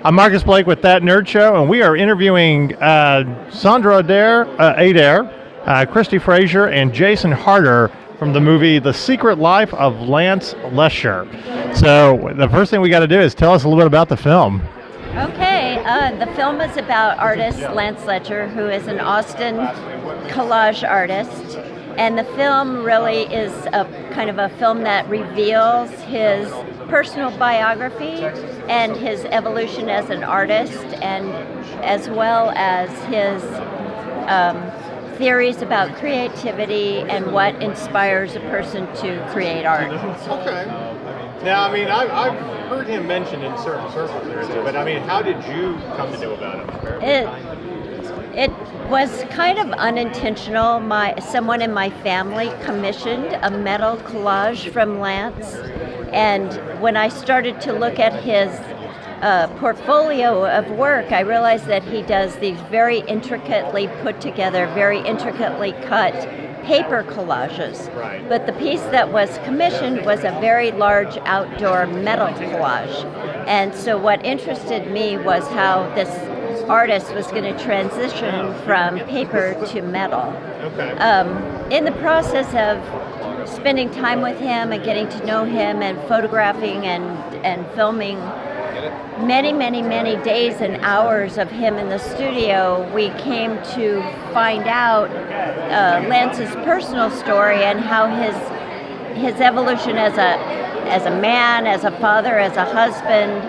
I'm Marcus Blake with That Nerd Show, and we are interviewing Sandra Adair, Kristi Frazier, and Jason Harter from the movie The Secret Life of Lance Letscher. So the first thing we got to do is tell us a little bit about the film. Okay, the film is about artist Lance Letscher, who is an Austin collage artist. And the film really is a kind of a film that reveals his personal biography and his evolution as an artist, and as well as his theories about creativity and what inspires a person to create art. Okay. Now, I mean, I've heard him mentioned in certain circles, but I mean, how did you come to know about him? It was kind of unintentional. Someone in my family commissioned a metal collage from Lance, and when I started to look at his portfolio of work, I realized that he does these very intricately put together, very intricately cut paper collages. Right. But the piece that was commissioned was a very large outdoor metal collage. And so what interested me was how this artist was going to transition from paper to metal. Okay. In the process of spending time with him and getting to know him and photographing and filming many days and hours of him in the studio, we came to find out Lance's personal story and how his evolution as a man, as a father, as a husband,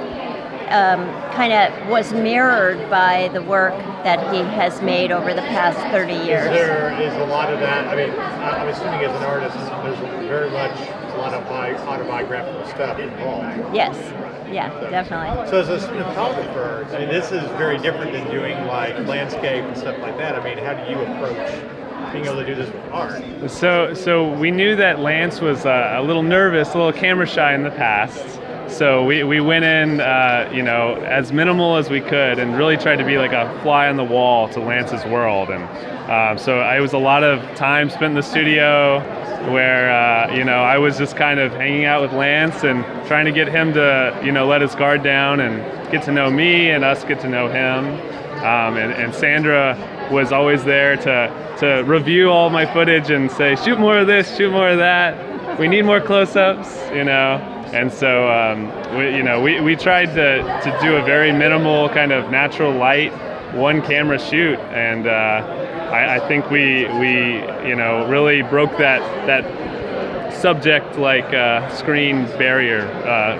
kind of was mirrored by the work that he has made over the past 30 years. There is a lot of that. I mean, I'm assuming as an artist, there's very much a lot of autobiographical stuff involved. Yes. Yeah, definitely. So as a cinematographer, I mean, this is very different than doing like landscape and stuff like that. I mean, how do you approach being able to do this with art? So we knew that Lance was a little nervous, a little camera shy in the past. So we went in, as minimal as we could, and really tried to be like a fly on the wall to Lance's world. And so it was a lot of time spent in the studio, where I was just kind of hanging out with Lance and trying to get him to let his guard down and get to know me, and us get to know him. And Sandra was always there to review all my footage and say, shoot more of this, shoot more of that. We need more close-ups, And so we tried to do a very minimal kind of natural light, one camera shoot, and I think we really broke that subject like screen barrier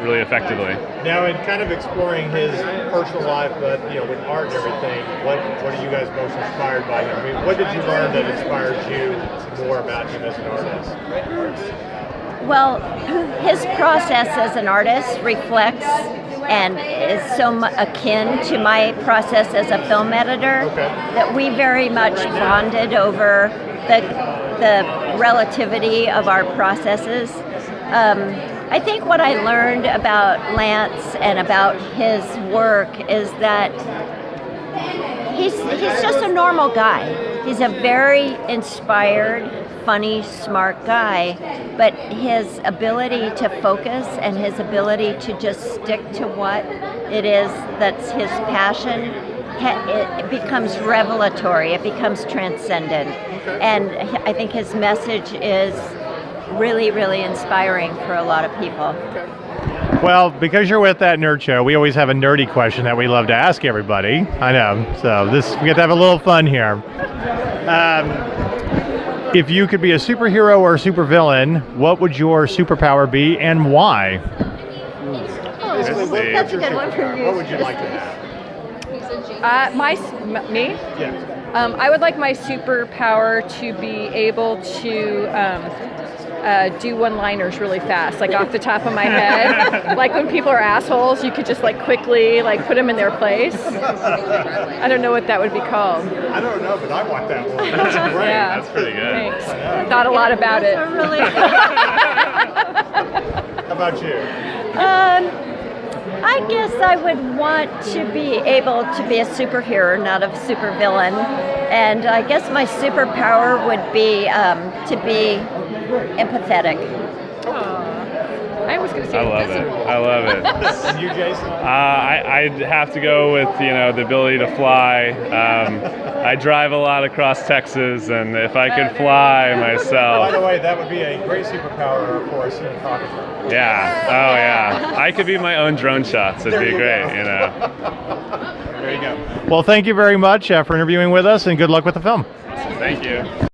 really effectively. Now, in kind of exploring his personal life, but with art and everything, what are you guys most inspired by him? I mean, what did you learn that inspires you more about him as an artist? Well, his process as an artist reflects and is so akin to my process as a film editor that we very much bonded over the relativity of our processes. I think what I learned about Lance and about his work is that he's just a normal guy. He's a very inspired, funny, smart guy, but his ability to focus and his ability to just stick to what it is that's his passion, it becomes revelatory, it becomes transcendent. And I think his message is really inspiring for a lot of people. Well, because you're with That Nerd Show, we always have a nerdy question that we love to ask everybody. I know, so we get to have a little fun here. If you could be a superhero or a supervillain, what would your superpower be and why? That's a good one for you. What would you like to have? Me? Yeah. I would like my superpower to be able to do one-liners really fast, like off the top of my head. Like when people are assholes, you could just like quickly like put them in their place. I don't know what that would be called. I don't know, but I want that one. That's great. Yeah. That's pretty good. Thanks. Thought a lot about it. How about you? I guess I would want to be able to be a superhero, not a supervillain. And I guess my superpower would be to be empathetic. I was going to say I love it. invisible. I love it. And you, Jason? I'd have to go with the ability to fly. I drive a lot across Texas, and if I could fly By the myself, way, that would be a great superpower for a cinematographer. yeah, oh yeah, I could be my own drone shots. It'd There be you great, go. There you go. Well, thank you very much for interviewing with us, and good luck with the film. Thank you.